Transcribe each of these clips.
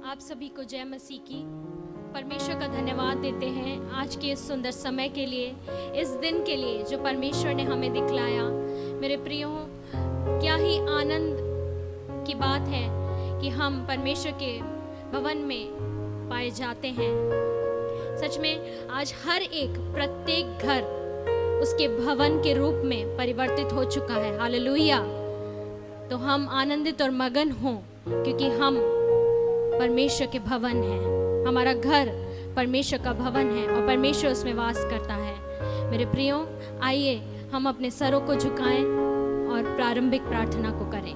आप सभी को जय मसीह की। परमेश्वर का धन्यवाद देते हैं आज के इस सुंदर समय के लिए, इस दिन के लिए जो परमेश्वर ने हमें दिखलाया। मेरे प्रियो, क्या ही आनंद की बात है कि हम परमेश्वर के भवन में पाए जाते हैं। सच में आज हर एक प्रत्येक घर उसके भवन के रूप में परिवर्तित हो चुका है। हालेलुया। तो हम आनंदित और मगन हों क्योंकि हम परमेश्वर के भवन हैं। हमारा घर परमेश्वर का भवन है और परमेश्वर उसमें वास करता है। मेरे प्रियो, आइए हम अपने सरों को झुकाएं और प्रारंभिक प्रार्थना को करें।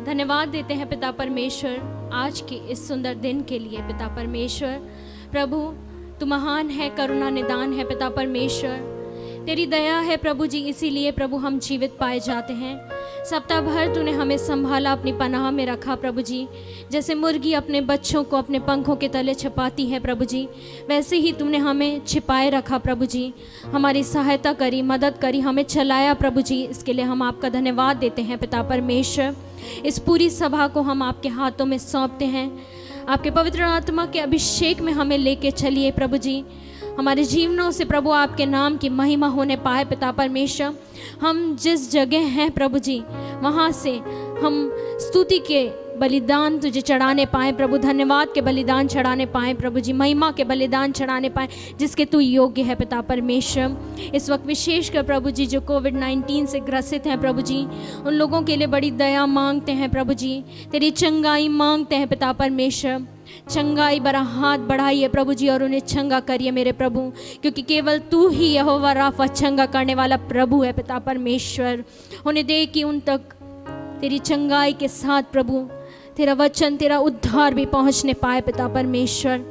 धन्यवाद देते हैं पिता परमेश्वर आज के इस सुंदर दिन के लिए। पिता परमेश्वर, प्रभु तू महान है, करुणा निदान है। पिता परमेश्वर, तेरी दया है प्रभु जी, इसीलिए प्रभु हम जीवित पाए जाते हैं। सप्ताह भर तूने हमें संभाला, अपनी पनाह में रखा प्रभु जी। जैसे मुर्गी अपने बच्चों को अपने पंखों के तले छिपाती है प्रभु जी, वैसे ही तूने हमें छिपाए रखा प्रभु जी। हमारी सहायता करी, मदद करी, हमें चलाया प्रभु जी। इसके लिए हम आपका धन्यवाद देते हैं पिता परमेश्वर। इस पूरी सभा को हम आपके हाथों में सौंपते हैं। आपके पवित्र आत्मा के अभिषेक में हमें लेके चलिए प्रभु जी। हमारे जीवनों से प्रभु आपके नाम की महिमा होने पाए पिता परमेश्वर। हम जिस जगह हैं प्रभु जी, वहाँ से हम स्तुति के बलिदान तुझे चढ़ाने पाएँ प्रभु, धन्यवाद के बलिदान चढ़ाने पाएँ प्रभु जी, महिमा के बलिदान चढ़ाने पाएँ जिसके तू योग्य है पिता परमेश्वर। इस वक्त विशेषकर प्रभु जी जो कोविड-19 से ग्रसित हैं प्रभु जी, उन लोगों के लिए बड़ी दया मांगते हैं प्रभु जी, तेरी चंगाई मांगते हैं पिता परमेश्वर। चंगाई बड़ा हाथ बढ़ाइए प्रभु जी और उन्हें चंगा करिए मेरे प्रभु, क्योंकि केवल तू ही यहोवा राफा चंगा करने वाला प्रभु है पिता परमेश्वर। उन्हें दे कि उन तक तेरी चंगाई के साथ प्रभु तेरा वचन, तेरा उद्धार भी पहुंचने पाए पिता परमेश्वर।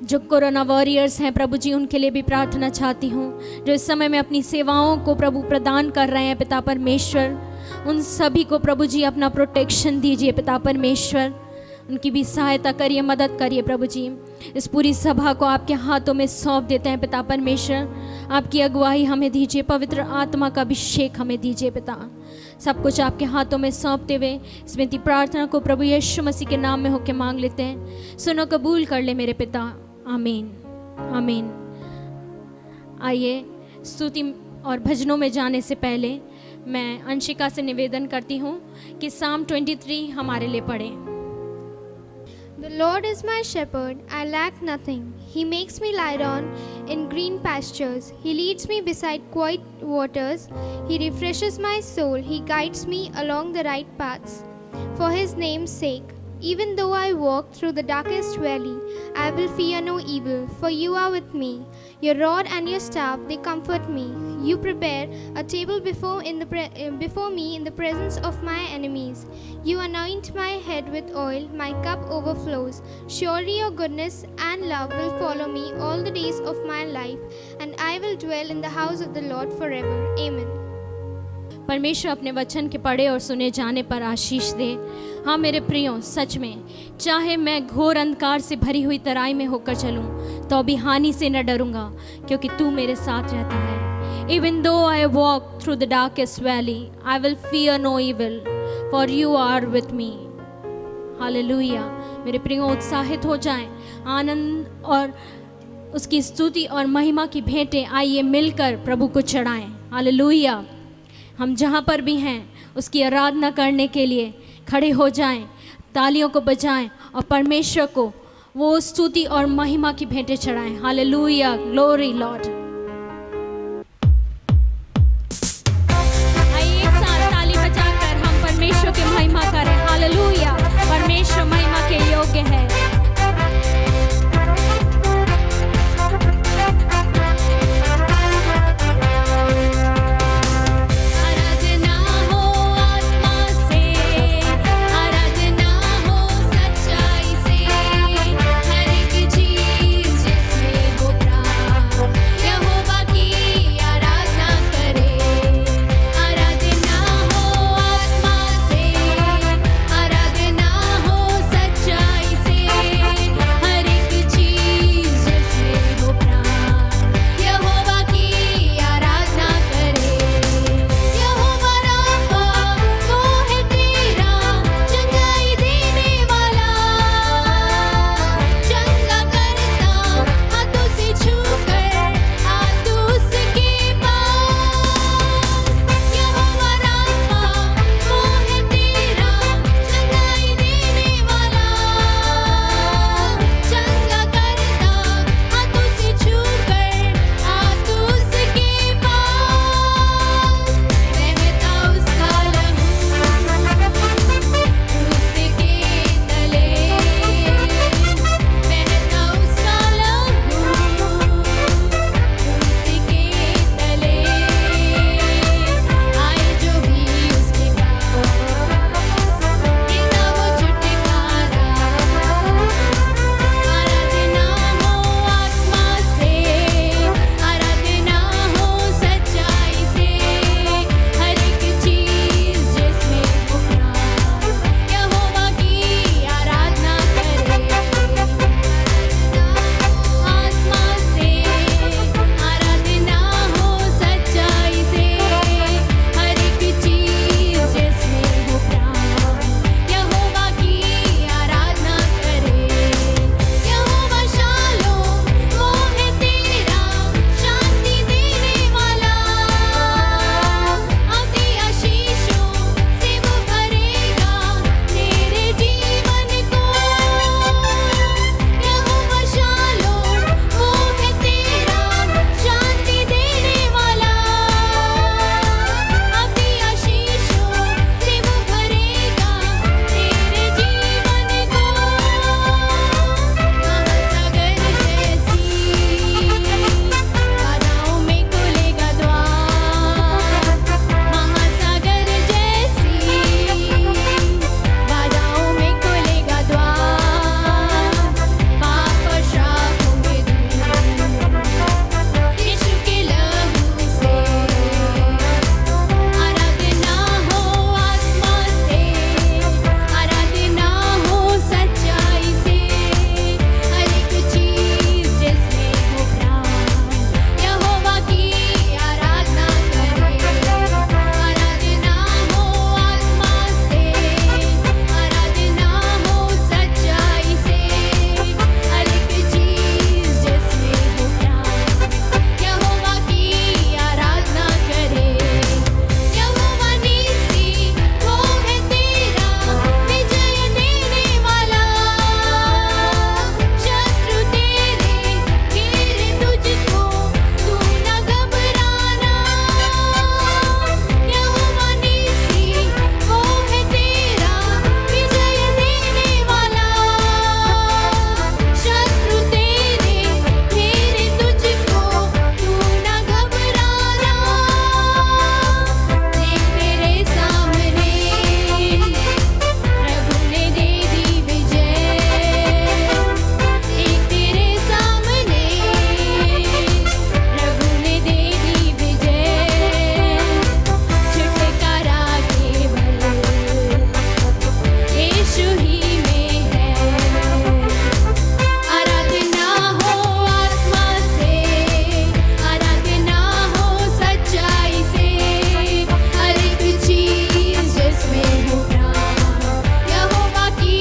जो कोरोना वॉरियर्स हैं प्रभु जी, उनके लिए भी प्रार्थना चाहती हूँ, जो इस समय में अपनी सेवाओं को प्रभु प्रदान कर रहे हैं पिता परमेश्वर। उन सभी को प्रभु जी अपना प्रोटेक्शन दीजिए पिता परमेश्वर, उनकी भी सहायता करिए, मदद करिए प्रभु जी। इस पूरी सभा को आपके हाथों में सौंप देते हैं पिता परमेश्वर। आपकी अगुवाई हमें दीजिए, पवित्र आत्मा का अभिषेक हमें दीजिए पिता। सब कुछ आपके हाथों में सौंपते हुए इस विनती प्रार्थना को प्रभु यीशु मसीह के नाम में होकर मांग लेते हैं। सुनो, कबूल कर ले मेरे पिता। आमीन आमीन। आइए, स्तुति और भजनों में जाने से पहले मैं अंशिका से निवेदन करती हूँ कि साम 23 हमारे लिए पढ़ें। The Lord is my shepherd, I lack nothing. He makes me lie down in green pastures. He leads me beside quiet waters. He refreshes my soul. He guides me along the right paths. For his name's sake, even though I walk through the darkest valley, I will fear no evil, for you are with me. Your rod and your staff, they comfort me. You prepare a table before me in the presence of my enemies. You anoint my head with oil, my cup overflows. Surely your goodness and love will follow me all the days of my life, and I will dwell in the house of the Lord forever. Amen. परमेश्वर अपने वचन के पढ़े और सुने जाने पर आशीष दे। हाँ मेरे प्रियो, सच में चाहे मैं घोर अंधकार से भरी हुई तराई में होकर चलूं तो भी हानि से न डरूंगा, क्योंकि तू मेरे साथ रहता है। Even though I walk through the darkest valley, I will fear no evil, for you are with me. Hallelujah. मेरे प्रियो, उत्साहित हो जाएं, आनंद और उसकी स्तुति और महिमा की भेंटें आइए मिलकर प्रभु को चढ़ाएं। हालेलुया। हम जहाँ पर भी हैं उसकी आराधना करने के लिए खड़े हो जाएं, तालियों को बजाएं और परमेश्वर को वो स्तुति और महिमा की भेंटें चढ़ाएं। Hallelujah, glory Lord. आइए एक साथ ताली बजाकर हम परमेश्वर की महिमा करें। हालेलुया। परमेश्वर महिमा के योग्य है। Yo यीशु ही में है। आराधना हो आत्मा से, आराधना हो सच्चाई से, हर एक चीज जिसमें हो प्राण यहोवा की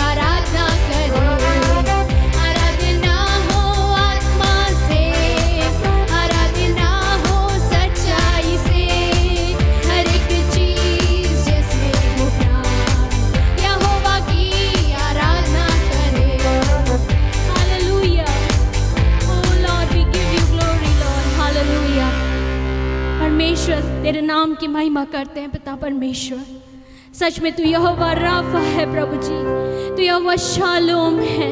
आराधना करे। आराधना हो आत्मा से, आराधना हो सच्चाई से, हर एक चीज जिसमें हो प्राण यहोवा की आराधना करे। Hallelujah. Oh Lord, we give you glory, Lord. Hallelujah. परमेश्वर तेरे नाम की महिमा करते हैं पिता परमेश्वर। सच में तू यहोवा राफा है प्रभु जी, तू यहोवा शालोम है,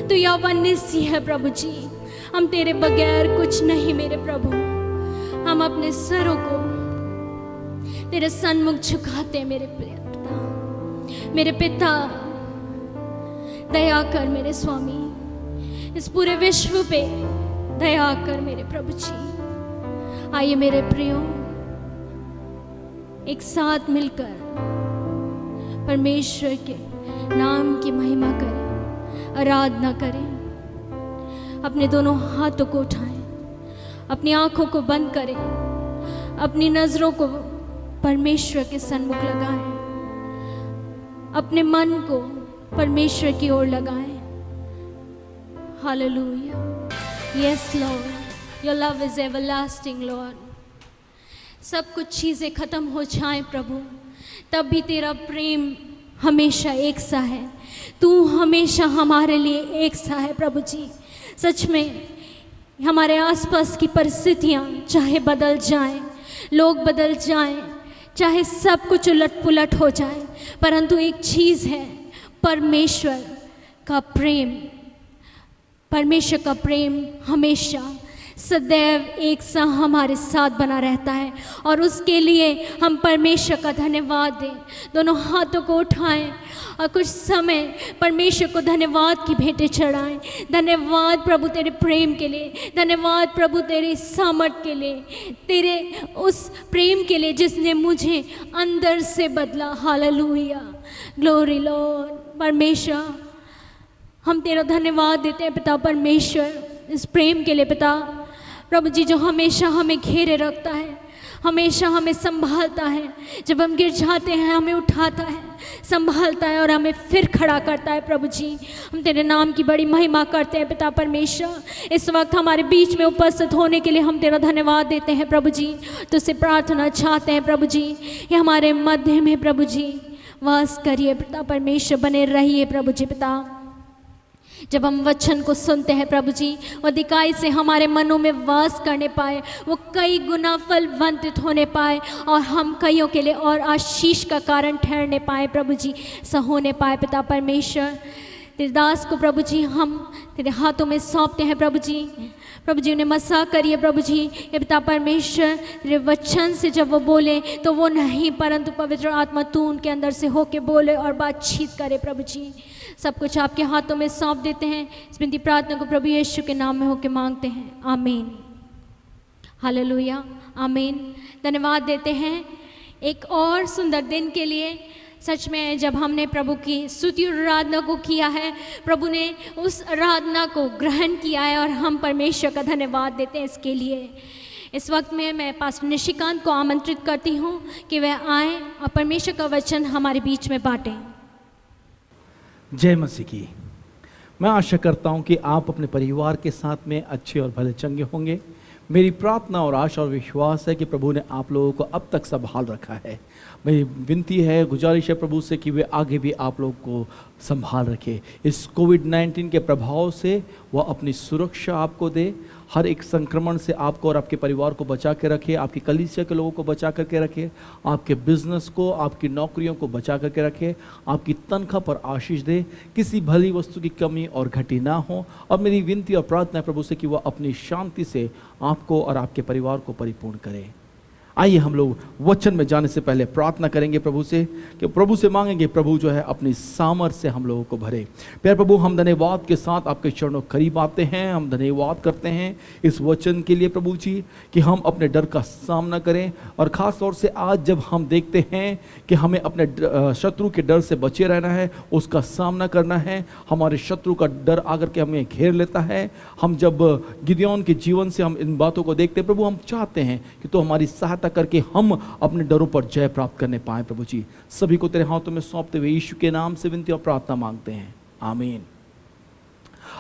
तू यहोवा निसी है प्रभु जी। हम तेरे बगैर कुछ नहीं मेरे प्रभु। हम अपने सरों को तेरे सन्मुख झुकाते हैं मेरे पिता। मेरे पिता दया कर मेरे स्वामी, इस पूरे विश्व पे दया कर मेरे प्रभु जी। आइए मेरे प्रियो, एक साथ मिलकर परमेश्वर के नाम की महिमा करें, आराधना करें। अपने दोनों हाथों को उठाएं, अपनी आंखों को बंद करें, अपनी नजरों को परमेश्वर के सन्मुख लगाएं, अपने मन को परमेश्वर की ओर लगाएं। Hallelujah. Yes Lord, your love is everlasting Lord. सब कुछ चीज़ें खत्म हो जाएं प्रभु, तब भी तेरा प्रेम हमेशा एक सा है। तू हमेशा हमारे लिए एक सा है प्रभु जी। सच में हमारे आसपास की परिस्थितियाँ चाहे बदल जाएं, लोग बदल जाएं, चाहे सब कुछ उलट पुलट हो जाए, परंतु एक चीज़ है, परमेश्वर का प्रेम। परमेश्वर का प्रेम हमेशा सदैव एक सा हमारे साथ बना रहता है, और उसके लिए हम परमेश्वर का धन्यवाद दें। दोनों हाथों को उठाएं और कुछ समय परमेश्वर को धन्यवाद की भेंटें चढ़ाएं। धन्यवाद प्रभु तेरे प्रेम के लिए, धन्यवाद प्रभु तेरे सामर्थ के लिए, तेरे उस प्रेम के लिए जिसने मुझे अंदर से बदला। Hallelujah, glory Lord. परमेश्वर हम तेरा धन्यवाद देते हैं पिता परमेश्वर, इस प्रेम के लिए पिता प्रभु जी, जो हमेशा हमें घेरे रखता है, हमेशा हमें संभालता है। जब हम गिर जाते हैं हमें उठाता है, संभालता है और हमें फिर खड़ा करता है। प्रभु जी हम तेरे नाम की बड़ी महिमा करते हैं पिता परमेश्वर। इस वक्त हमारे बीच में उपस्थित होने के लिए हम तेरा धन्यवाद देते हैं प्रभु जी। तुझसे प्रार्थना चाहते हैं प्रभु जी, ये हमारे मध्य में प्रभु जी वास करिए पिता परमेश्वर, बने रहिए प्रभु जी। पिता जब हम वचन को सुनते हैं प्रभु जी, वो दिखाई से हमारे मनों में वास करने पाए, वो कई गुना फलवंतित होने पाए, और हम कईयों के लिए और आशीष का कारण ठहरने पाए प्रभु जी, ऐसा होने पाए पिता परमेश्वर। तेरे दास को प्रभु जी हम तेरे हाथों में सौंपते हैं प्रभु जी। प्रभु जी उन्हें मसा करिए प्रभु जी। ये पिता परमेश्वर तेरे वचन से जब वो बोले तो वो नहीं, परंतु पवित्र आत्मा तू उनके अंदर से होके बोले और बातचीत करे प्रभु जी। सब कुछ आपके हाथों में सौंप देते हैं। इस विनती प्रार्थना को प्रभु यीशु के नाम में होके मांगते हैं, आमीन। हालेलुया, आमीन। धन्यवाद देते हैं एक और सुंदर दिन के लिए। सच में जब हमने प्रभु की स्तुति और आराधना को किया है, प्रभु ने उस आराधना को ग्रहण किया है और हम परमेश्वर का धन्यवाद देते हैं इसके लिए। इस वक्त में मैं पास्टर निशिकांत को आमंत्रित करती हूँ कि वह आएँ और परमेश्वर का वचन हमारे बीच में बांटें। जय मसीह की। मैं आशा करता हूँ कि आप अपने परिवार के साथ में अच्छे और भले चंगे होंगे। मेरी प्रार्थना और आशा और विश्वास है कि प्रभु ने आप लोगों को अब तक संभाल रखा है। मेरी विनती है, गुजारिश है प्रभु से कि वे आगे भी आप लोग को संभाल रखे। इस कोविड-19 के प्रभाव से वह अपनी सुरक्षा आपको दे, हर एक संक्रमण से आपको और आपके परिवार को बचा के रखे, आपकी कलीसिया के लोगों को बचा करके रखे, आपके बिजनेस को, आपकी नौकरियों को बचा करके रखे, आपकी तनख्वाह पर आशीष दे, किसी भली वस्तु की कमी और घटी ना हो। और मेरी विनती और प्रार्थना है प्रभु से कि वह अपनी शांति से आपको और आपके परिवार को परिपूर्ण करे। आइए हम लोग वचन में जाने से पहले प्रार्थना करेंगे प्रभु से, कि प्रभु से मांगेंगे प्रभु जो है अपनी सामर्थ से हम लोगों को भरे। प्यारे प्रभु, हम धन्यवाद के साथ आपके चरणों करीब आते हैं। हम धन्यवाद करते हैं इस वचन के लिए प्रभु जी, कि हम अपने डर का सामना करें। और ख़ास तौर से आज जब हम देखते हैं कि हमें अपने शत्रु के डर से बचे रहना है, उसका सामना करना है। हमारे शत्रु का डर आकर के हमें घेर लेता है। हम जब गिदयोन के जीवन से हम इन बातों को देखते हैं प्रभु, हम चाहते हैं कि तो हमारी सहायता करके हम अपने डरों पर जय प्राप्त करने पाएं। प्रभु जी, सभी को तेरे हाथों में सौंपते हुए यीशु के नाम से विनती और प्रार्थना मांगते हैं, आमीन।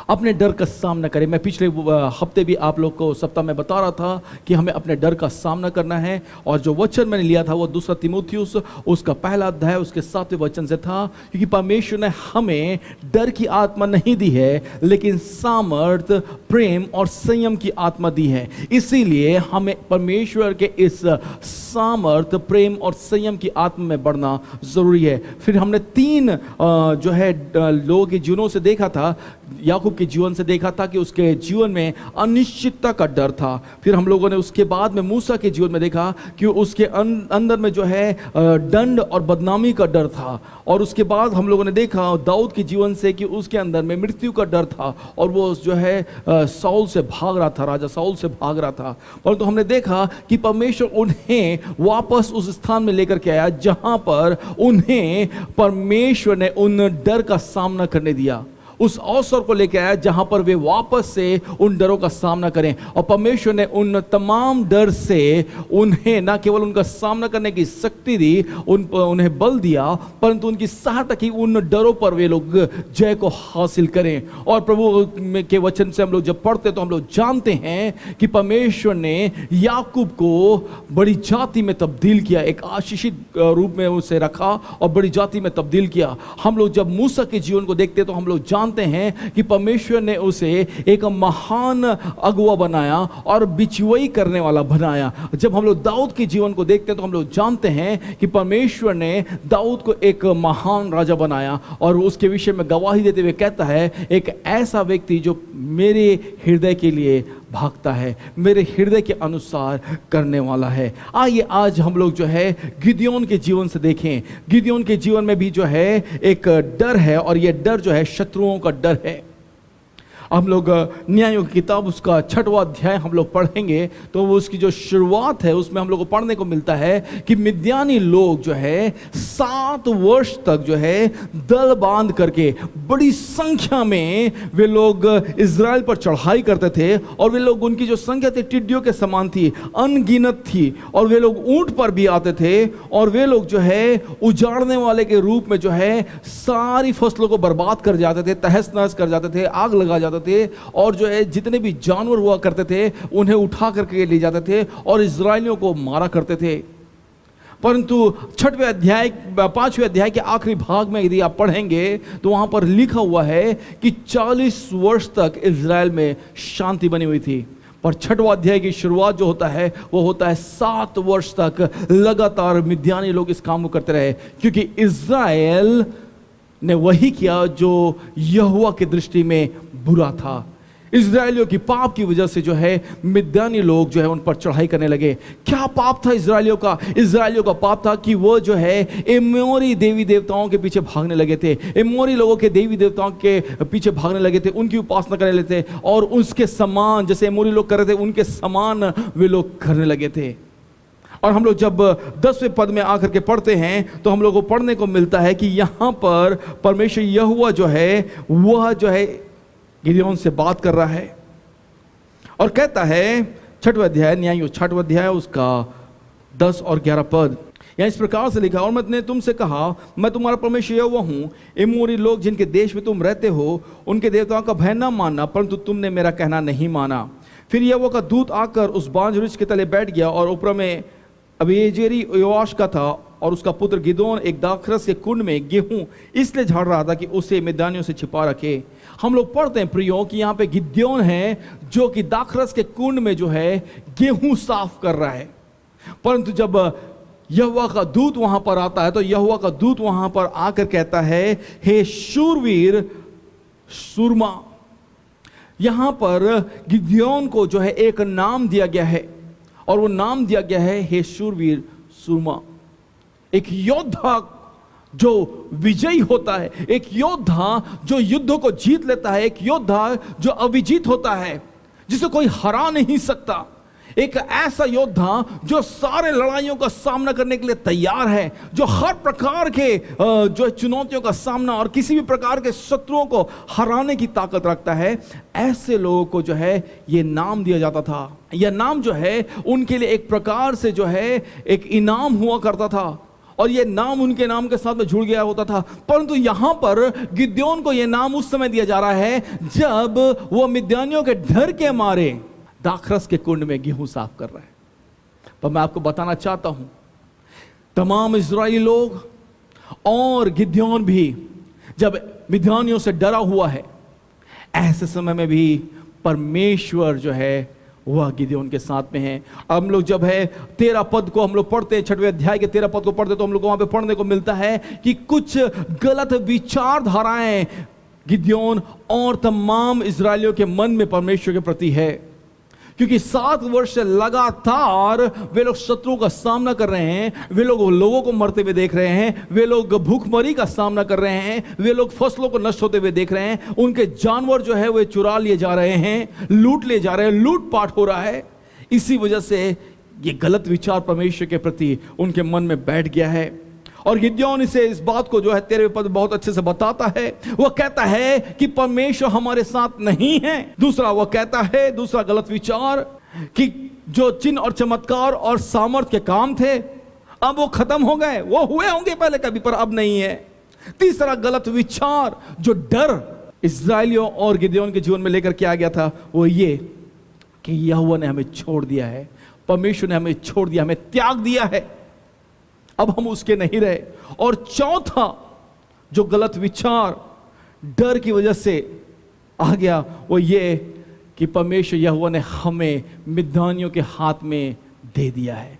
अपने डर का सामना करें। मैं पिछले हफ्ते भी आप लोग को सप्ताह में बता रहा था कि हमें अपने डर का सामना करना है। और जो वचन मैंने लिया था वो 2 तीमुथियुस उसका पहला अध्याय उसके 7वें वचन से था, क्योंकि परमेश्वर ने हमें डर की आत्मा नहीं दी है, लेकिन सामर्थ, प्रेम और संयम की आत्मा दी है। इसीलिए हमें परमेश्वर के इस सामर्थ, प्रेम और संयम की आत्मा में बढ़ना जरूरी है। फिर हमने 3 जो है लोगों के जीवनों से देखा था, याकूब के जीवन से देखा था कि उसके जीवन में अनिश्चितता का डर था। फिर हम लोगों ने उसके बाद में मूसा के जीवन में देखा कि उसके अंदर में जो है दंड और बदनामी का डर था। और उसके बाद हम लोगों ने देखा दाऊद के जीवन से कि उसके अंदर में मृत्यु का डर था और वो जो है साउल से भाग रहा था, राजा साउल से भाग रहा था। परंतु हमने देखा कि परमेश्वर उन्हें वापस उस स्थान में लेकर के आया जहां पर उन्हें परमेश्वर ने उन डर का सामना करने दिया, उस अवसर को लेकर आया जहां पर वे वापस से उन डरों का सामना करें। और परमेश्वर ने उन तमाम डर से उन्हें न केवल उनका सामना करने की शक्ति दी, उन्हें बल दिया, परंतु उनकी सहायता की उन डरों पर वे लोग जय को हासिल करें। और प्रभु के वचन से हम लोग जब पढ़ते तो हम लोग जानते हैं कि परमेश्वर ने याकूब को बड़ी जाति में तब्दील किया, एक आशीषित रूप में उसे रखा और बड़ी जाति में तब्दील किया। हम लोग जब मूसा के जीवन को देखते तो हम लोग जानते हैं कि परमेश्वर ने उसे एक महान अगुआ बनाया और बिचवई करने वाला बनाया। जब हम लोग दाऊद के जीवन को देखते हैं तो हम लोग जानते हैं कि परमेश्वर ने दाऊद को एक महान राजा बनाया और उसके विषय में गवाही देते हुए कहता है, एक ऐसा व्यक्ति जो मेरे हृदय के लिए भागता है, मेरे हृदय के अनुसार करने वाला है। आइए आज हम लोग जो है गिदयोन के जीवन से देखें। गिदयोन के जीवन में भी जो है एक डर है और यह डर जो है शत्रुओं का डर है। हम लोग न्यायों की किताब उसका 6वां अध्याय हम लोग पढ़ेंगे तो वो उसकी जो शुरुआत है उसमें हम लोग को पढ़ने को मिलता है कि मिद्यानी लोग जो है 7 वर्ष तक जो है दल बांध करके बड़ी संख्या में वे लोग इज़राइल पर चढ़ाई करते थे। और वे लोग, उनकी जो संख्या थी टिड्डियों के समान थी, अनगिनत थी। और वे लोग ऊंट पर भी आते थे और वे लोग जो है उजाड़ने वाले के रूप में जो है सारी फसलों को बर्बाद कर जाते थे, तहस नहस कर जाते थे, आग लगा जाते थे। और जो है जितने भी जानवर हुआ करते थे उन्हें उठा करके ले जाते थे और इजराइलियों को मारा करते थे। परंतु 5वें अध्याय के आखिरी भाग में यदि आप पढ़ेंगे तो वहां पर लिखा हुआ है कि 40 वर्ष तक इजराइल में शांति बनी हुई थी। पर 6वां अध्याय की शुरुआत जो होता है वो होता है 7 वर्ष तक लगातार मिद्यानी लोग इस काम को करते रहे, क्योंकि इजराइल ने वही किया जो यहोवा की दृष्टि में बुरा था। इजराइलियों की पाप की वजह से जो है मिद्यानी लोग जो है उन पर चढ़ाई करने लगे। क्या पाप था इजराइलियों का? इजराइलियों का पाप था कि वो जो है एमोरी देवी देवताओं के पीछे भागने लगे थे, एमोरी लोगों के देवी देवताओं के पीछे भागने लगे थे, उनकी उपासना करने लगे थे और उसके समान जैसे एमोरी लोग कर रहे थे उनके समान वे लोग करने लगे थे। और हम लोग जब 10वें पद में आकर के पढ़ते हैं तो हम लोग को पढ़ने को मिलता है कि यहाँ पर परमेश्वर यहोवा जो है वह जो है गिदयोन से बात कर रहा है और कहता है 6वां अध्याय, न्याय 6वां अध्याय उसका 10 और 11 पद, यहाँ इस प्रकार से लिखा, और मैंने तुमसे कहा मैं तुम्हारा परमेश्वर यहोवा हूँ। एमोरी लोग जिनके देश में तुम रहते हो उनके देवताओं का भय न मानना, परंतु तुमने मेरा कहना नहीं माना। फिर यहोवा का दूत आकर उस बांज वृक्ष के तले बैठ गया और ऊपर में अबीजेरी योआश का था और उसका पुत्र गिदोन एक दाखरस के कुंड में गेहूं इसलिए झाड़ रहा था कि उसे मिद्यानियों से छिपा रखे। हम लोग पढ़ते हैं प्रियो कि यहाँ पे गिदोन है जो कि दाखरस के कुंड में जो है गेहूं साफ कर रहा है। परंतु जब यहोवा का दूत वहां पर आता है तो यहोवा का दूत वहां पर आकर कहता है, हे शूरवीर सूरमा। यहां पर गिदोन को जो है एक नाम दिया गया है और वो नाम दिया गया है हे शूरवीर सूरमा। एक योद्धा जो विजयी होता है, एक योद्धा जो युद्धों को जीत लेता है, एक योद्धा जो अविजित होता है, जिसे कोई हरा नहीं सकता, एक ऐसा योद्धा जो सारे लड़ाइयों का सामना करने के लिए तैयार है, जो हर प्रकार के जो चुनौतियों का सामना और किसी भी प्रकार के शत्रुओं को हराने की ताकत रखता है, ऐसे लोगों को जो है ये नाम दिया जाता था। यह नाम जो है उनके लिए एक प्रकार से जो है एक इनाम हुआ करता था, और ये नाम उनके नाम के साथ में जुड़ गया होता था। परंतु यहां पर गिदोन को यह नाम उस समय दिया जा रहा है जब वह मिद्यानियों के डर के मारे दाखरस के कुंड में गेहूं साफ कर रहा है। पर मैं आपको बताना चाहता हूं, तमाम इजरायली लोग और गिदोन भी जब मिद्यानियों से डरा हुआ है, ऐसे समय में भी परमेश्वर जो है वह गिदोन के साथ में है। हम लोग जब है 13 पद को हम लोग पढ़ते हैं, 6वें अध्याय के 13 पद को पढ़ते तो हम लोग को वहां पे पढ़ने को मिलता है कि कुछ गलत विचारधाराएं गिदोन और तमाम इजरायलियों के मन में परमेश्वर के प्रति है, क्योंकि 7 वर्ष से लगातार वे लोग शत्रुओं का सामना कर रहे हैं, वे लोग लोगों को मरते हुए देख रहे हैं, वे लोग भूखमरी का सामना कर रहे हैं, वे लोग फसलों को नष्ट होते हुए देख रहे हैं, उनके जानवर जो है वे चुरा लिए जा रहे हैं, लूट लिए जा रहे हैं, लूटपाट हो रहा है। इसी वजह से ये गलत विचार परमेश्वर के प्रति उनके मन में बैठ गया है। और गिदोन इसे इस बात को जो है 13वें पद बहुत अच्छे से बताता है। वह कहता है कि परमेश्वर हमारे साथ नहीं है। दूसरा वह कहता है, दूसरा गलत विचार, कि जो चिन्ह और चमत्कार और सामर्थ के काम थे अब वो खत्म हो गए, वो हुए होंगे पहले कभी पर अब नहीं है। तीसरा गलत विचार, जो डर इस्राएलियों और गिदोन के जीवन में लेकर के आ गया था, वो ये कि यहोवा ने हमें छोड़ दिया है, परमेश्वर ने हमें छोड़ दिया, हमें त्याग दिया है, अब हम उसके नहीं रहे। और चौथा जो गलत विचार डर की वजह से आ गया, वो ये कि परमेश्वर यहोवा ने हमें मिद्यानियों के हाथ में दे दिया है,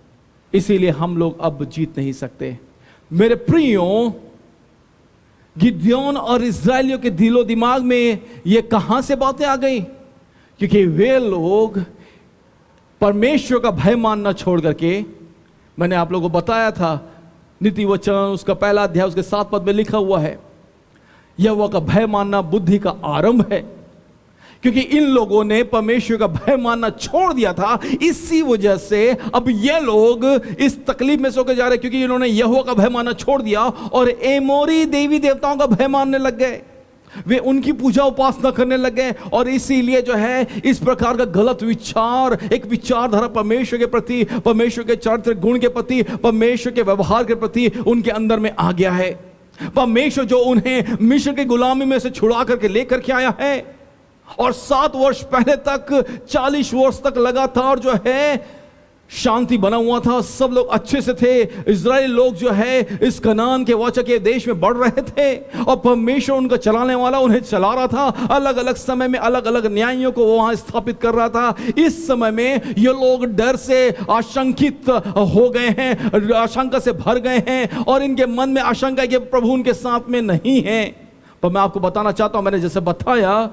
इसीलिए हम लोग अब जीत नहीं सकते। मेरे प्रियो, गिदोन और इस्राएलियों के दिलो दिमाग में ये कहां से बातें आ गई? क्योंकि वे लोग परमेश्वर का भय मानना छोड़ करके, मैंने आप लोगों को बताया था नीति वचन उसका 1 अध्याय उसके 7 पद में लिखा हुआ है, यहोवा का भय मानना बुद्धि का आरंभ है। क्योंकि इन लोगों ने परमेश्वर का भय मानना छोड़ दिया था, इसी वजह से अब ये लोग इस तकलीफ में सोके जा रहे, क्योंकि इन्होंने यहोवा का भय मानना छोड़ दिया और एमोरी देवी देवताओं का भय मानने लग गए, वे उनकी पूजा उपासना करने लगे। और इसीलिए जो है इस प्रकार का गलत विचार, एक विचारधारा परमेश्वर के प्रति, परमेश्वर के चरित्र गुण के प्रति, परमेश्वर के व्यवहार के प्रति उनके अंदर में आ गया है। परमेश्वर जो उन्हें मिस्र की गुलामी में से छुड़ा करके लेकर के आया है, और 7 वर्ष पहले तक 40 वर्ष तक लगातार जो है शांति बना हुआ था, सब लोग अच्छे से थे, इजराइल लोग जो है इस कनान के वाचा के देश में बढ़ रहे थे, और परमेश्वर उनका चलाने वाला उन्हें चला रहा था। अलग अलग समय में अलग अलग न्यायों को वो वहां स्थापित कर रहा था। इस समय में ये लोग डर से आशंकित हो गए हैं, आशंका से भर गए हैं, और इनके मन में आशंका है कि प्रभु उनके साथ में नहीं है। पर मैं आपको बताना चाहता हूं, मैंने जैसे बताया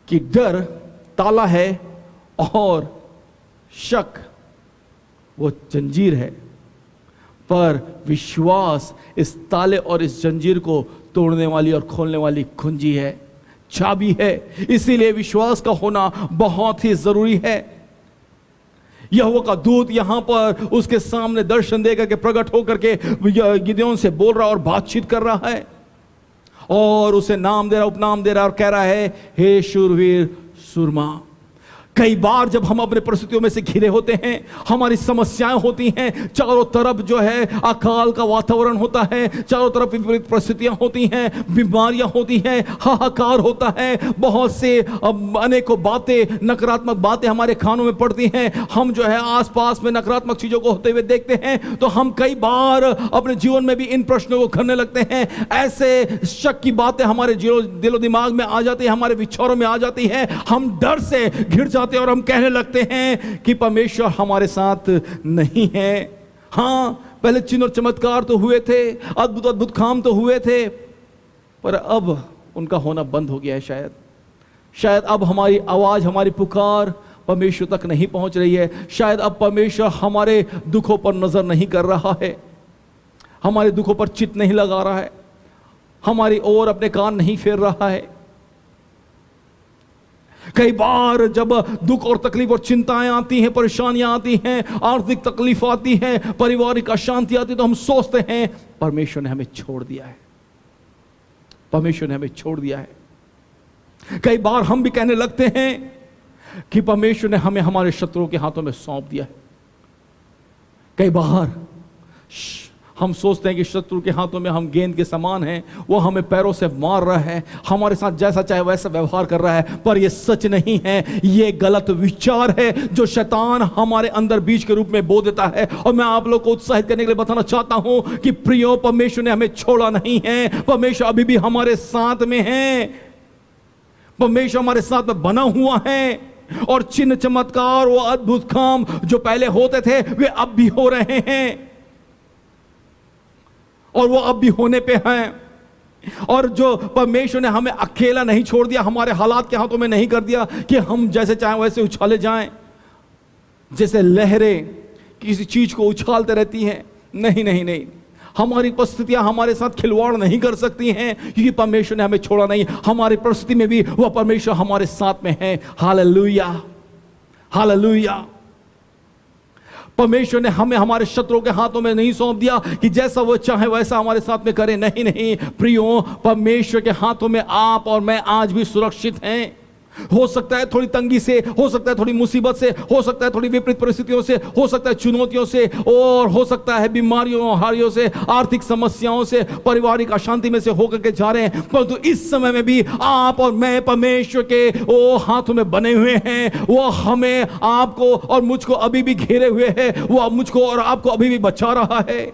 कि डर ताला है और शक वो जंजीर है, पर विश्वास इस ताले और इस जंजीर को तोड़ने वाली और खोलने वाली कुंजी है, चाबी है। इसीलिए विश्वास का होना बहुत ही जरूरी है। यहोवा का दूत यहां पर उसके सामने दर्शन देकर के प्रकट होकर के गिदोन से बोल रहा और बातचीत कर रहा है, और उसे नाम दे रहा, उपनाम दे रहा, और कह रहा है हे शूरवीर सूरमा। कई बार जब हम अपने परिस्थितियों में से घिरे होते हैं, हमारी समस्याएं होती हैं, चारों तरफ जो है अकाल का वातावरण होता है, चारों तरफ विपरीत परिस्थितियां होती हैं, बीमारियां होती हैं, हाहाकार होता है, बहुत से अनेकों बातें, नकारात्मक बातें हमारे कानों में पड़ती हैं, हम जो है आसपास में नकारात्मक चीजों को होते हुए देखते हैं, तो हम कई बार अपने जीवन में भी इन प्रश्नों को करने लगते हैं। ऐसे शक की बातें हमारे दिलो दिमाग में आ जाती है, हमारे विचारों में आ जाती है, हम डर से घिर जाते और हम कहने लगते हैं कि परमेश्वर हमारे साथ नहीं है। हां, पहले चिन्ह और चमत्कार तो हुए थे, अद्भुत अद्भुत काम तो हुए थे, पर अब उनका होना बंद हो गया है। शायद अब हमारी आवाज, हमारी पुकार परमेश्वर तक नहीं पहुंच रही है। शायद अब परमेश्वर हमारे दुखों पर नजर नहीं कर रहा है, हमारे दुखों पर चित नहीं लगा रहा है, हमारी ओर अपने कान नहीं फेर रहा है। कई बार जब दुख और तकलीफ और चिंताएं आती हैं, परेशानियां आती हैं, आर्थिक तकलीफ आती है, पारिवारिक अशांति आती है, तो हम सोचते हैं परमेश्वर ने हमें छोड़ दिया है, परमेश्वर ने हमें छोड़ दिया है। कई बार हम भी कहने लगते हैं कि परमेश्वर ने हमें हमारे शत्रुओं के हाथों में सौंप दिया है। कई बार हम सोचते हैं कि शत्रु के हाथों में हम गेंद के समान हैं, वो हमें पैरों से मार रहा है, हमारे साथ जैसा चाहे वैसा व्यवहार कर रहा है। पर ये सच नहीं है, ये गलत विचार है जो शैतान हमारे अंदर बीज के रूप में बो देता है। और मैं आप लोग को उत्साहित करने के लिए बताना चाहता हूं कि प्रियो, परमेश्वर ने हमें छोड़ा नहीं है, परमेश्वर अभी भी हमारे साथ में है, परमेश्वर हमारे साथ में बना हुआ है। और चिन्ह चमत्कार, वो अद्भुत काम जो पहले होते थे वे अब भी हो रहे हैं, और वो अब भी होने पे हैं। और जो परमेश्वर ने हमें अकेला नहीं छोड़ दिया, हमारे हालात के हाथों में नहीं कर दिया कि हम जैसे चाहें वैसे उछाले जाएं, जैसे लहरें किसी चीज को उछालते रहती हैं। नहीं नहीं नहीं, हमारी परिस्थितियां हमारे साथ खिलवाड़ नहीं कर सकती हैं, क्योंकि परमेश्वर ने हमें छोड़ा नहीं। हमारी परिस्थिति में भी वह परमेश्वर हमारे साथ में है। Hallelujah, hallelujah. परमेश्वर ने हमें हमारे शत्रुओं के हाथों में नहीं सौंप दिया कि जैसा वो चाहे वैसा हमारे साथ में करे। नहीं नहीं प्रियो, परमेश्वर के हाथों में आप और मैं आज भी सुरक्षित हैं। हो सकता है थोड़ी तंगी से, हो सकता है थोड़ी मुसीबत से, हो सकता है थोड़ी विपरीत परिस्थितियों से, हो सकता है चुनौतियों से, और हो सकता है बीमारियों, हारियों से, आर्थिक समस्याओं से, पारिवारिक अशांति में से होकर के जा रहे हैं। परंतु इस समय में भी आप और मैं परमेश्वर के वो हाथों में बने हुए हैं। वो हमें, आपको और मुझको अभी भी घेरे हुए है, वो मुझको और आपको अभी भी बचा रहा है।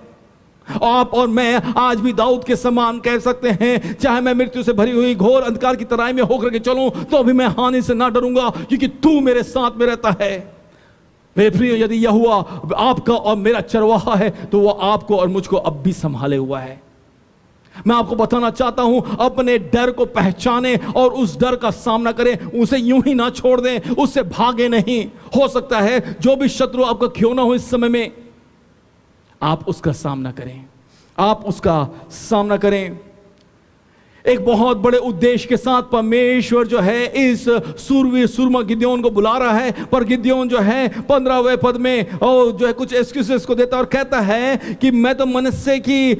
आप और मैं आज भी दाऊद के समान कह सकते हैं, चाहे मैं मृत्यु से भरी हुई घोर अंधकार की तराई में होकर के चलूं तो भी मैं हानि से ना डरूंगा, क्योंकि तू मेरे साथ में रहता है। मेरे प्रिय, यदि यहोवा आपका और मेरा चरवाहा है तो वो आपको और मुझको अब भी संभाले हुआ है। मैं आपको बताना चाहता हूं, अपने डर को पहचाने और उस डर का सामना करें, उसे यूं ही ना छोड़ दें, उससे भागे नहीं। हो सकता है जो भी शत्रु आपका क्यों ना हो इस समय में, आप उसका सामना करें, आप उसका सामना करें। एक बहुत बड़े उद्देश्य के साथ परमेश्वर जो है इस सूरवीर सूरमा गिदयोन को बुला रहा है। पर गिदयोन जो है 15वें पद में और जो है कुछ एक्सक्यूजेस को देता और कहता है कि मैं तो मनुष्य की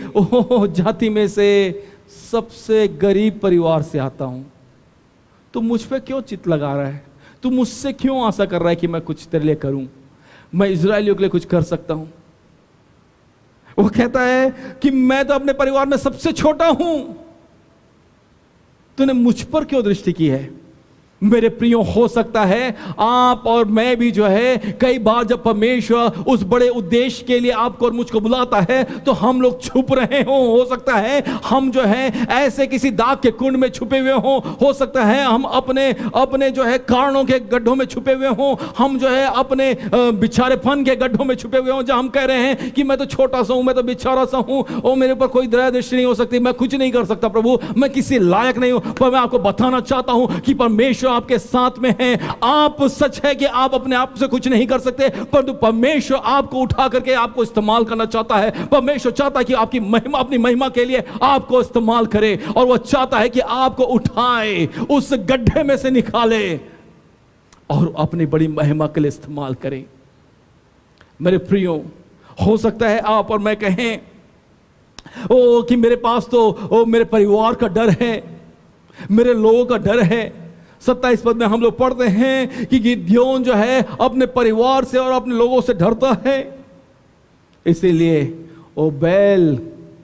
जाति में से सबसे गरीब परिवार से आता हूं, तो मुझ पे क्यों चित लगा रहा है? तू मुझसे क्यों आशा कर रहा है कि मैं कुछ तेरे लिए करूं? मैं इजरायलियों के लिए कुछ कर सकता हूं। वो कहता है कि मैं तो अपने परिवार में सबसे छोटा हूं, तूने मुझ पर क्यों दृष्टि की है? मेरे प्रियो, हो सकता है आप और मैं भी जो है कई बार जब परमेश्वर उस बड़े उद्देश्य के लिए आपको और मुझको बुलाता है तो हम लोग छुप रहे हो सकता है हम जो है ऐसे किसी दाग के कुंड में छुपे हुए हो सकता है हम अपने जो है कारणों के गड्ढों में छुपे हुए हो, हम जो है अपने बिछारेपन के गड्ढों में छुपे हुए हो, जहां हम कह रहे हैं कि मैं तो छोटा सा हूं, मैं तो बिछारा सा हूं, और मेरे ऊपर कोई दया दृष्टि नहीं हो सकती, मैं कुछ नहीं कर सकता प्रभु, मैं किसी लायक नहीं हूं। पर मैं आपको बताना चाहता हूं कि परमेश्वर आपके साथ में है। आप, सच है कि आप अपने आप से कुछ नहीं कर सकते, परंतु परमेश्वर आपको उठा करके आपको इस्तेमाल करना चाहता है। परमेश्वर चाहता है कि आपकी महिमा, अपनी महिमा के लिए आपको इस्तेमाल करे, और वह चाहता है कि आपको उठाए, उस गड्ढे में से निकाले और अपनी बड़ी महिमा के लिए इस्तेमाल करे। मेरे प्रियो, हो सकता है आप और मैं कहें कि मेरे पास तो मेरे परिवार का डर है, मेरे लोगों का डर है। 27 पद में हम लोग पढ़ते हैं कि गिदयोन जो है अपने परिवार से और अपने लोगों से डरता है, इसीलिए वो बैल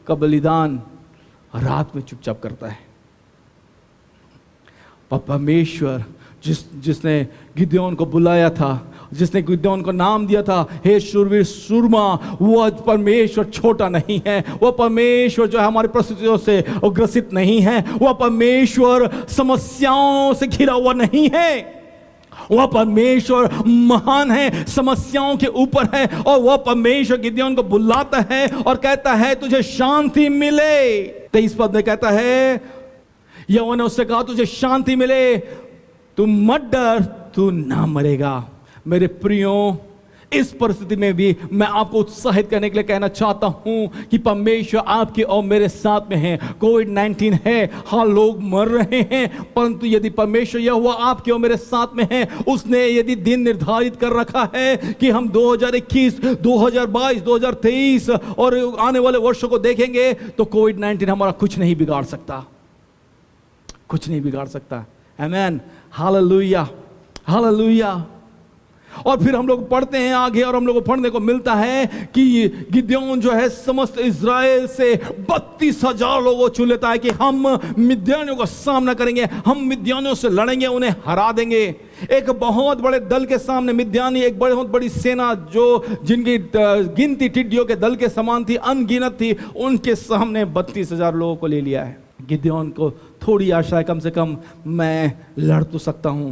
का बलिदान रात में चुपचाप करता है। पर परमेश्वर जिसने गिदयोन को बुलाया था, जिसने गिदयोन को नाम दिया था हे शूरवीर सूरमा, वह परमेश्वर छोटा नहीं है, वह परमेश्वर जो है हमारी परिस्थितियों से ग्रसित नहीं है, वह परमेश्वर समस्याओं से घिरा हुआ नहीं है, वह परमेश्वर महान है, समस्याओं के ऊपर है। और वह परमेश्वर गिदयोन को बुलाता है और कहता है तुझे शांति मिले। 23 पद में कहता है, यहोवा ने उससे कहा तुझे शांति मिले, तू मत डर, तू ना मरेगा। मेरे प्रियो, इस परिस्थिति में भी मैं आपको उत्साहित करने के लिए कहना चाहता हूं कि परमेश्वर आपके और मेरे साथ में है। कोविड-19 है, हाँ लोग मर रहे हैं, परंतु यदि परमेश्वर यहोवा आपके और मेरे साथ में है, उसने यदि दिन निर्धारित कर रखा है कि हम 2021, 2022, 2023 और आने वाले वर्षों को देखेंगे, तो कोविड-19 हमारा कुछ नहीं बिगाड़ सकता, कुछ नहीं बिगाड़ सकता। आमीन, हालेलुया, हालेलुया। और फिर हम लोग पढ़ते हैं आगे और हम लोग को पढ़ने को मिलता है कि गिदोन जो है समस्त इज़राइल से 32,000 लोगों को चुन लेता है कि हम मिद्यानियों का सामना करेंगे, हम मिद्यानियों से लड़ेंगे, उन्हें हरा देंगे। एक बहुत बड़े दल के सामने मिद्यानी, एक बहुत बड़ी सेना जो जिनकी गिनती टिड्डियों के दल के समान थी, अनगिनत थी, उनके सामने 32,000 लोगों को ले लिया है। गिदोन को थोड़ी आशा है, कम से कम मैं लड़ तो सकता हूं,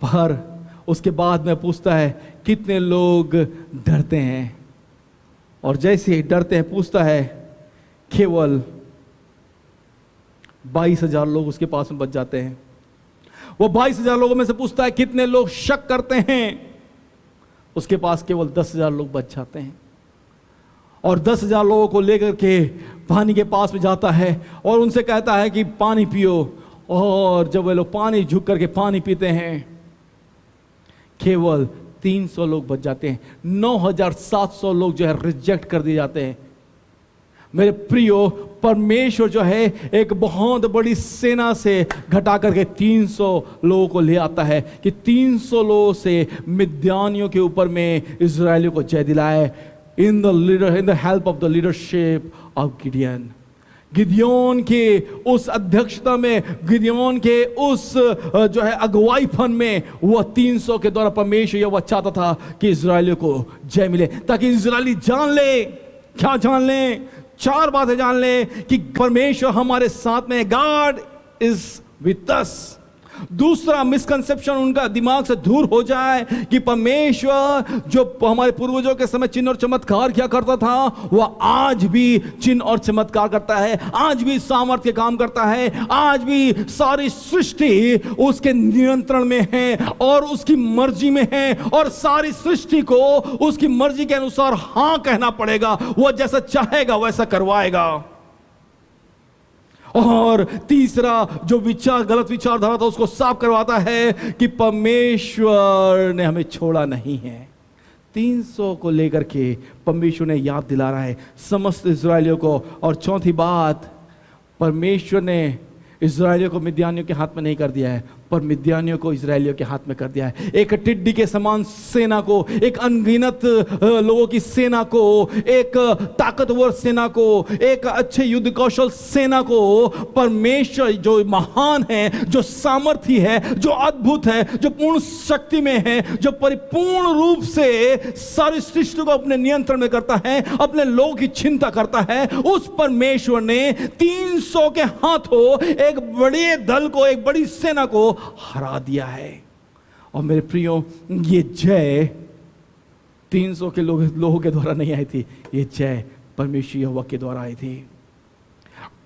पर उसके बाद में पूछता है कितने लोग डरते हैं, और जैसे ही डरते हैं पूछता है, केवल 22,000 लोग उसके पास में बच जाते हैं। वो 22,000 लोगों में से पूछता है कितने लोग शक करते हैं, उसके पास केवल 10,000 लोग बच जाते हैं। और 10,000 लोगों को लेकर के पानी के पास में जाता है और उनसे कहता है कि पानी पियो, और जब वे लोग पानी झुक करके पानी पीते हैं, केवल 300 लोग बच जाते हैं। 9,700 लोग जो है रिजेक्ट कर दिए जाते हैं। मेरे प्रियो, परमेश्वर जो है एक बहुत बड़ी सेना से घटा करके 300 लोगों को ले आता है कि 300 लोगों से मिद्यानियों के ऊपर में इजरायलियों को जय दिलाए, in the help of the leadership of Gideon. Gideon के उस अध्यक्षता में, गिदियोन के उस जो है अगुवाईपन में, वह 300 के द्वारा परमेश्वर यह चाहता था कि इजरायलियों को जय मिले, ताकि इजरायली जान ले, क्या जान ले, 4 बातें जान ले कि परमेश्वर हमारे साथ में, गॉड इज विद अस। दूसरा मिसकंसेप्शन उनका दिमाग से दूर हो जाए कि परमेश्वर जो हमारे पूर्वजों के समय चिन्ह और चमत्कार किया करता था, वह आज भी चिन्ह और चमत्कार करता है, आज भी सामर्थ्य काम करता है, आज भी सारी सृष्टि उसके नियंत्रण में है और उसकी मर्जी में है, और सारी सृष्टि को उसकी मर्जी के अनुसार हां कहना पड़ेगा, वह जैसा चाहेगा वैसा करवाएगा। और तीसरा जो विचार, गलत विचारधारा था, उसको साफ करवाता है कि परमेश्वर ने हमें छोड़ा नहीं है। 300 को लेकर के परमेश्वर ने याद दिला रहा है समस्त इजरायलियों को। और चौथी बात, परमेश्वर ने इजरायलियों को मिद्यानियों के हाथ में नहीं कर दिया है, पर मिद्यानियों को इजरायलियों के हाथ में कर दिया है। एक टिड्डी के समान सेना को, एक अनगिनत लोगों की सेना को, एक ताकतवर सेना को, एक अच्छे युद्ध कौशल सेना को परमेश्वर जो महान है, जो सामर्थी है, जो अद्भुत है, जो पूर्ण शक्ति में है, जो परिपूर्ण रूप से सारी सृष्टि को अपने नियंत्रण में करता है, अपने लोगों की चिंता करता है, उस परमेश्वर ने 300 के हाथों एक बड़े दल को, एक बड़ी सेना को हरा दिया है। और मेरे प्रियो, ये जय 300 के लोगों के द्वारा नहीं आई थी, ये जय परमेश्वर यहोवा के द्वारा आई थी।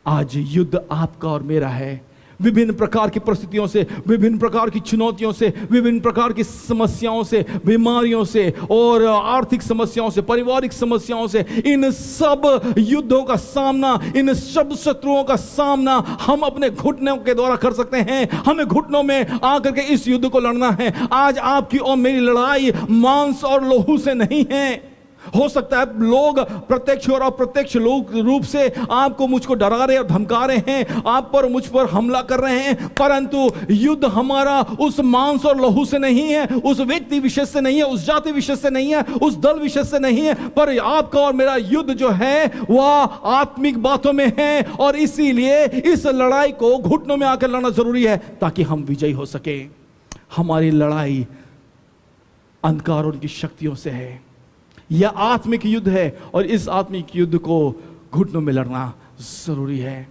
आज युद्ध आपका और मेरा है, विभिन्न प्रकार की परिस्थितियों से, विभिन्न प्रकार की चुनौतियों से, विभिन्न प्रकार की समस्याओं से, बीमारियों से और आर्थिक समस्याओं से, पारिवारिक समस्याओं से, इन सब युद्धों का सामना, इन सब शत्रुओं का सामना हम अपने घुटनों के द्वारा कर सकते हैं। हमें घुटनों में आकर के इस युद्ध को लड़ना है। आज आपकी और मेरी लड़ाई मांस और लोहू से नहीं है। हो सकता है लोग प्रत्यक्ष और अप्रत्यक्ष रूप से आपको, मुझको डरा रहे और धमका रहे हैं, आप पर मुझ पर हमला कर रहे हैं, परंतु युद्ध हमारा उस मांस और लहू से नहीं है, उस व्यक्ति विशेष से नहीं है, उस जाति विशेष से नहीं है, उस दल विशेष से नहीं है, पर आपका और मेरा युद्ध जो है वह आत्मिक बातों में है। और इसीलिए इस लड़ाई को घुटनों में आकर लड़ना जरूरी है ताकि हम विजयी हो सके। हमारी लड़ाई अंधकार और उनकी शक्तियों से है, यह आत्मिक युद्ध है, और इस आत्मिक युद्ध को घुटनों में लड़ना जरूरी है।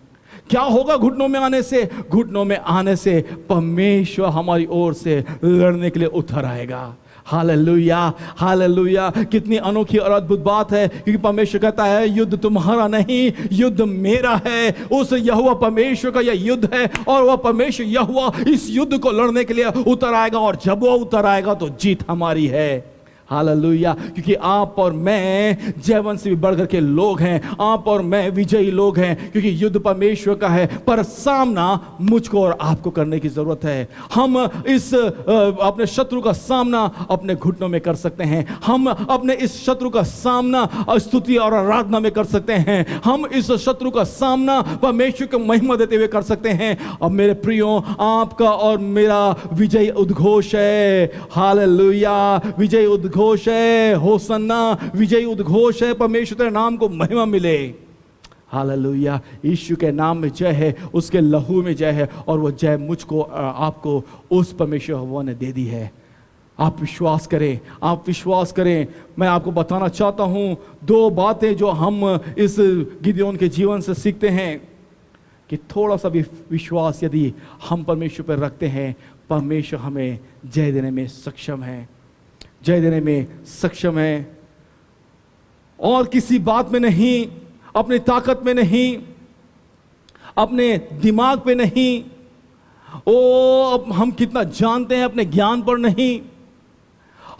क्या होगा घुटनों में आने से? घुटनों में आने से परमेश्वर हमारी ओर से लड़ने के लिए उतर आएगा। Hallelujah, hallelujah. कितनी अनोखी और अद्भुत बात है, क्योंकि परमेश्वर कहता है युद्ध तुम्हारा नहीं, युद्ध मेरा है। उस यहोवा परमेश्वर का यह युद्ध है, और वह परमेश्वर यहोवा इस युद्ध को लड़ने के लिए उतर आएगा, और जब वो उतर आएगा तो जीत हमारी है। हालेलुया, क्योंकि आप और मैं जयवंत से भी बढ़कर के लोग हैं, आप और मैं विजयी लोग हैं, क्योंकि युद्ध परमेश्वर का है, पर सामना मुझको और आपको करने की जरूरत है। हम इस अपने शत्रु का सामना अपने घुटनों में कर सकते हैं, हम अपने इस शत्रु का सामना स्तुति और आराधना में कर सकते हैं, हम इस शत्रु का सामना परमेश्वर को महिमा देते हुए कर सकते हैं। और मेरे प्रियो, आपका और मेरा विजय उद्घोष है। हालेलुया, विजय उद्घोष है, होसन्ना, विजयी उद्घोष है, परमेश्वर तेरे नाम को महिमा मिले। हालेलुया, यीशु के नाम में जय है, उसके लहू में जय है, और वो जय मुझको आपको उस परमेश्वर यहोवा ने दे दी है। आप विश्वास करें, आप विश्वास करें। मैं आपको बताना चाहता हूं दो बातें जो हम इस गिदोन के जीवन से सीखते हैं, कि थोड़ा सा भी विश्वास यदि हम परमेश्वर पर रखते हैं, परमेश्वर हमें जय देने में सक्षम है, जय देने में सक्षम है। और किसी बात में नहीं, अपनी ताकत में नहीं, अपने दिमाग पे नहीं, अब हम कितना जानते हैं अपने ज्ञान पर नहीं,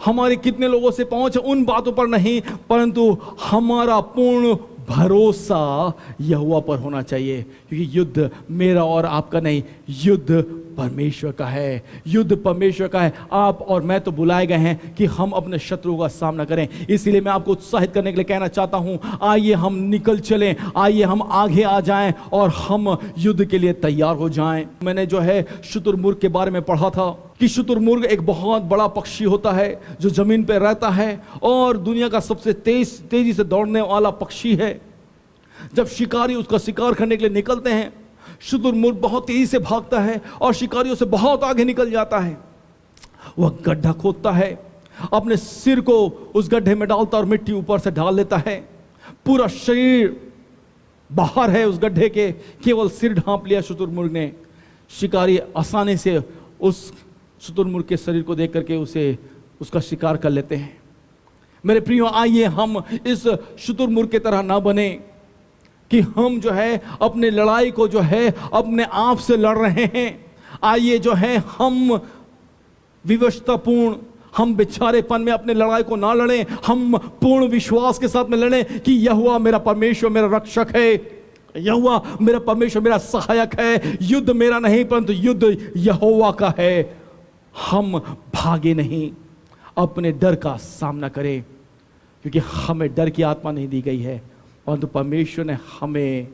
हमारे कितने लोगों से पहुंच उन बातों पर नहीं, परंतु हमारा पूर्ण भरोसा यहोवा पर होना चाहिए, क्योंकि युद्ध मेरा और आपका नहीं, युद्ध परमेश्वर का है, युद्ध परमेश्वर का है। आप और मैं तो बुलाए गए हैं कि हम अपने शत्रुओं का सामना करें। इसीलिए मैं आपको उत्साहित करने के लिए कहना चाहता हूं, आइए हम निकल चलें, आइए हम आगे आ जाएं और हम युद्ध के लिए तैयार हो जाएं। मैंने जो है शुतुरमुर्ग के बारे में पढ़ा था कि शुतुरमुर्ग एक बहुत बड़ा पक्षी होता है जो जमीन पर रहता है और दुनिया का सबसे तेजी से दौड़ने वाला पक्षी है। जब शिकारी उसका शिकार करने के लिए निकलते हैं, शुतुरमुर्ग बहुत तेजी से भागता है और शिकारियों से बहुत आगे निकल जाता है। वह गड्ढा खोदता है, अपने सिर को उस गड्ढे में डालता और मिट्टी ऊपर से डाल लेता है। पूरा शरीर बाहर है उस गड्ढे के, केवल सिर ढांप लिया शुतुरमुर्ग ने। शिकारी आसानी से उस शुतुरमुर्ग के शरीर को देख करके उसका शिकार कर लेते हैं। मेरे प्रियो, आइए हम इस शुतुरमुर्ग की तरह ना बने कि हम जो है अपने लड़ाई को जो है अपने आप से लड़ रहे हैं। आइए जो है हम विवशतापूर्ण, हम बेचारेपन में अपने लड़ाई को ना लड़ें, हम पूर्ण विश्वास के साथ में लड़ें कि यहोवा मेरा परमेश्वर मेरा रक्षक है, यहोवा मेरा परमेश्वर मेरा सहायक है। युद्ध मेरा नहीं परंतु युद्ध यहोवा का है। हम भागे नहीं, अपने डर का सामना करें, क्योंकि हमें डर की आत्मा नहीं दी गई है, परंतु परमेश्वर ने हमें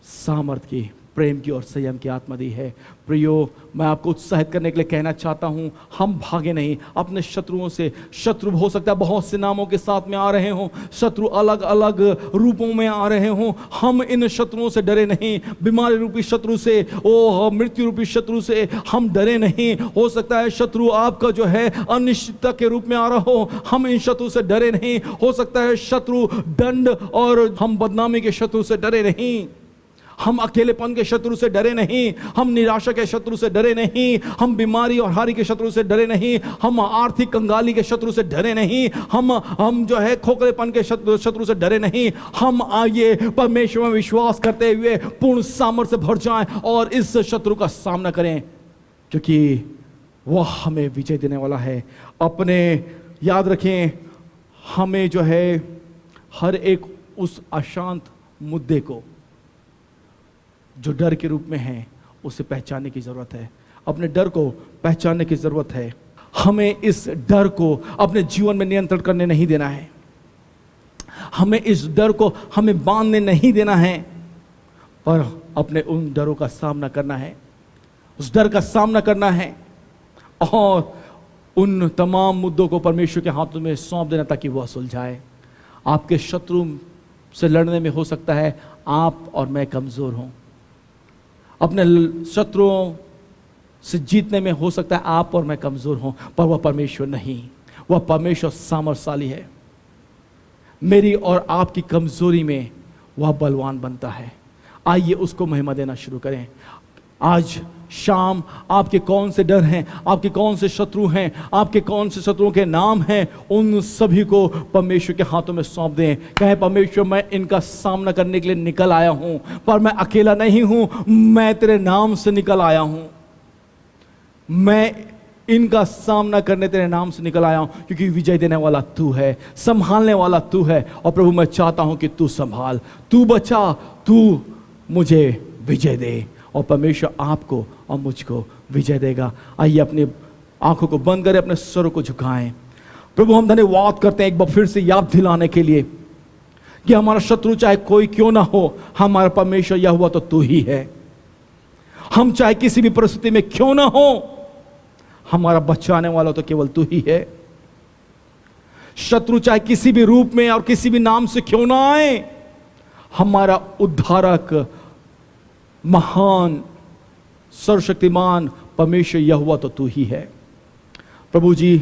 सामर्थ की, प्रेम की और संयम की आत्मा दी है। प्रियो, मैं आपको उत्साहित करने के लिए कहना चाहता हूं, हम भागे नहीं अपने शत्रुओं से। शत्रु हो सकता है बहुत से नामों के साथ में आ रहे हों, शत्रु अलग अलग रूपों में आ रहे हों, हम इन शत्रुओं से डरे नहीं। बीमारी रूपी शत्रु से, मृत्यु रूपी शत्रु से हम डरे नहीं। हो सकता है शत्रु आपका जो है अनिश्चितता के रूप में आ रहा हो, हम इन शत्रु से डरे नहीं। हो सकता है शत्रु दंड और हम बदनामी के शत्रु से डरे नहीं, हम अकेलेपन के शत्रु से डरे नहीं, हम निराशा के शत्रु से डरे नहीं, हम बीमारी और हानि के शत्रु से डरे नहीं, हम आर्थिक कंगाली के शत्रु से डरे नहीं, हम जो है खोखलेपन के शत्रु से डरे नहीं। हम आइए परमेश्वर में विश्वास करते हुए पूर्ण सामर्थ्य से भर जाएं और इस शत्रु का सामना करें, क्योंकि वह हमें विजय देने वाला है। अपने याद रखें, हमें जो है हर एक उस अशांत मुद्दे को जो डर के रूप में है उसे पहचानने की जरूरत है। अपने डर को पहचानने की जरूरत है। हमें इस डर को अपने जीवन में नियंत्रण करने नहीं देना है, हमें इस डर को हमें बांधने नहीं देना है, पर अपने उन डरों का सामना करना है, उस डर का सामना करना है और उन तमाम मुद्दों को परमेश्वर के हाथों में सौंप देना ताकि वह सुलझाए। आपके शत्रु से लड़ने में हो सकता है आप और मैं कमजोर हों, अपने शत्रुओं से जीतने में हो सकता है आप और मैं कमजोर हों, पर वह परमेश्वर नहीं, वह परमेश्वर सामर्थशाली है। मेरी और आपकी कमजोरी में वह बलवान बनता है। आइए उसको महिमा देना शुरू करें। आज शाम आपके कौन से डर हैं, आपके कौन से शत्रु हैं, आपके कौन से शत्रुओं के नाम हैं, उन सभी को परमेश्वर के हाथों में सौंप दें। कहें परमेश्वर मैं इनका सामना करने के लिए निकल आया हूं, पर मैं अकेला नहीं हूं, मैं तेरे नाम से निकल आया हूं। मैं इनका सामना करने तेरे नाम से निकल आया हूं, क्योंकि विजय देने वाला तू है, संभालने वाला तू है। और प्रभु मैं चाहता हूं कि तू संभाल, तू बचा, तू मुझे विजय दे। और परमेश्वर आपको और मुझको विजय देगा। आइए अपनी आंखों को बंद करें, अपने सरों को झुकाएं। प्रभु हम धन्यवाद करते हैं एक बार फिर से याद दिलाने के लिए कि हमारा शत्रु चाहे कोई क्यों ना हो, हमारा परमेश्वर यहोवा तो तू ही है। हम चाहे किसी भी परिस्थिति में क्यों ना हो, हमारा बचाने वाला तो केवल तू ही है। शत्रु चाहे किसी भी रूप में और किसी भी नाम से क्यों ना आए, हमारा उद्धारक महान सर्वशक्तिमान परमेश्वर यहोवा तो तू ही है। प्रभु जी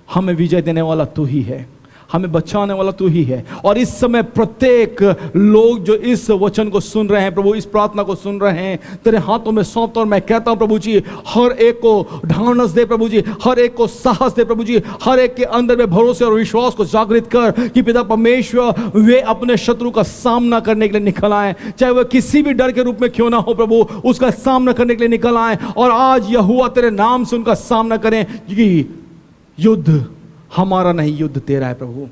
हमें विजय देने वाला तू ही है, हमें बचाने वाला तू ही है। और इस समय प्रत्येक लोग जो इस वचन को सुन रहे हैं प्रभु, इस प्रार्थना को सुन रहे हैं, तेरे हाथों में सौंपता और मैं कहता हूं प्रभु जी हर एक को ढांढस दे प्रभु जी, हर एक को साहस दे प्रभु जी, हर एक के अंदर में भरोसे और विश्वास को जागृत कर कि पिता परमेश्वर वे अपने शत्रु का सामना करने के लिए निकल आए, चाहे वह किसी भी डर के रूप में क्यों ना हो प्रभु, उसका सामना करने के लिए निकल आए। और आज यहोवा तेरे नाम से उनका सामना करें, क्योंकि युद्ध हमारा नहीं, युद्ध तेरा है प्रभु,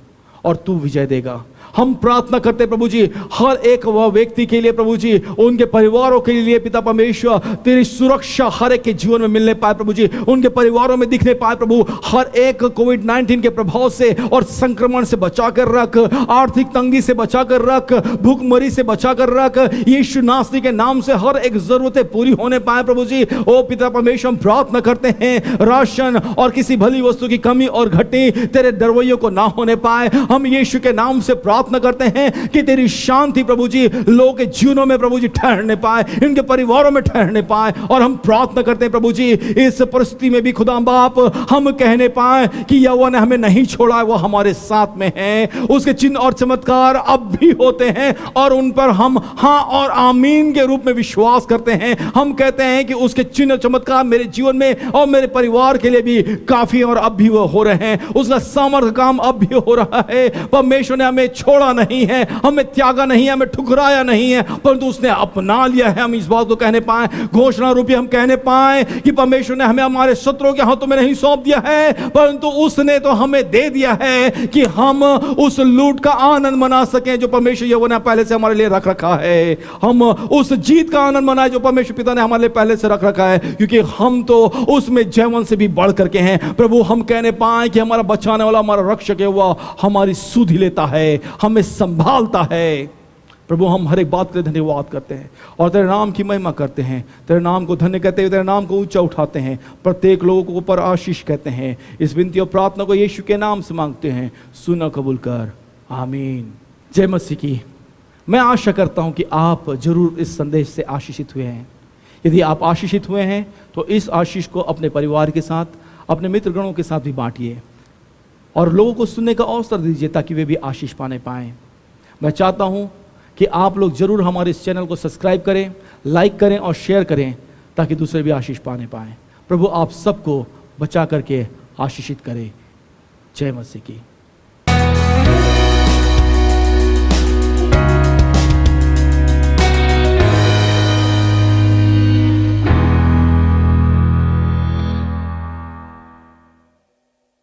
और तू विजय देगा। हम प्रार्थना करते हैं प्रभु जी हर एक वह व्यक्ति के लिए प्रभु जी, उनके परिवारों के लिए पिता परमेश्वर तेरी सुरक्षा हर एक के जीवन में मिलने पाए प्रभु जी, उनके परिवारों में दिखने पाए प्रभु। हर एक कोविड-19 के प्रभाव से और संक्रमण से बचा कर रख, आर्थिक तंगी से बचा कर रख, भूखमरी से बचा कर रख। यीशु नासरी के नाम से हर एक जरूरतें पूरी होने पाए प्रभु जी। ओ पिता परमेश्वर हम प्रार्थना करते हैं राशन और किसी भली वस्तु की कमी और घटी तेरे दरवैयों को ना होने पाए। हम यीशु के नाम से प्रार्थना करते हैं कि तेरी शांति प्रभु जी लोगों के जीवनों में प्रभु जी ठहरने पाए, इनके परिवारों में ठहरने पाए। और हम प्रार्थना करते हैं प्रभु जी इस परिस्थिति में भी खुदा बाप हम कहने पाए कि यहोवा ने हमें नहीं छोड़ा, वो हमारे साथ में है। उसके चिन्ह और चमत्कार अब भी होते हैं और उन पर हम हाँ और आमीन के रूप में विश्वास करते हैं। हम कहते हैं कि उसके चिन्ह चमत्कार मेरे जीवन में और मेरे परिवार के लिए भी काफी और अब भी वो हो रहे हैं। उसका सामर्थ्य काम अब भी हो रहा है। परमेश्वर ने हमें छोड़ा नहीं है, हमें त्यागा नहीं है, हमें ठुकराया नहीं है, परंतु उसने अपना लिया है। हम इस बात को कहने पाए, घोषणा रूपी हम कहने पाए कि परमेश्वर ने हमें हमारे शत्रुओं के हाथों में नहीं सौंप दिया है, परंतु उसने तो हमें दे दिया है कि हम उस लूट का आनंद मना सकें जो परमेश्वर यहोवा ने पहले से हमारे लिए रख रखा है। हम उस जीत का आनंद मनाए जो परमेश्वर पिता ने हमारे लिए पहले से रख रखा है, क्योंकि हम तो उसमें जयवन से भी बढ़ करके हैं। प्रभु हम कहने पाए कि हमारा बचाने वाला, हमारा रक्षक यहोवा हमारी सुधि लेता है, हमें संभालता है। प्रभु हम हर एक बात के लिए धन्यवाद करते हैं और तेरे नाम की महिमा करते हैं, तेरे नाम को धन्य कहते हुए तेरे नाम को ऊंचा उठाते हैं, प्रत्येक लोगों को ऊपर आशीष कहते हैं। इस विनती और प्रार्थना को यीशु के नाम से मांगते हैं, सुना कबूल कर, आमीन। जय मसीह की। मैं आशा करता हूं कि आप जरूर इस संदेश से आशीषित हुए हैं। यदि आप आशीषित हुए हैं तो इस आशीष को अपने परिवार के साथ, अपने मित्रगणों के साथ भी बांटिए और लोगों को सुनने का अवसर दीजिए ताकि वे भी आशीष पाने पाएं। मैं चाहता हूं कि आप लोग जरूर हमारे इस चैनल को सब्सक्राइब करें, लाइक करें और शेयर करें ताकि दूसरे भी आशीष पाने पाएं। प्रभु आप सबको बचा करके आशीषित करे। जय मसीह की।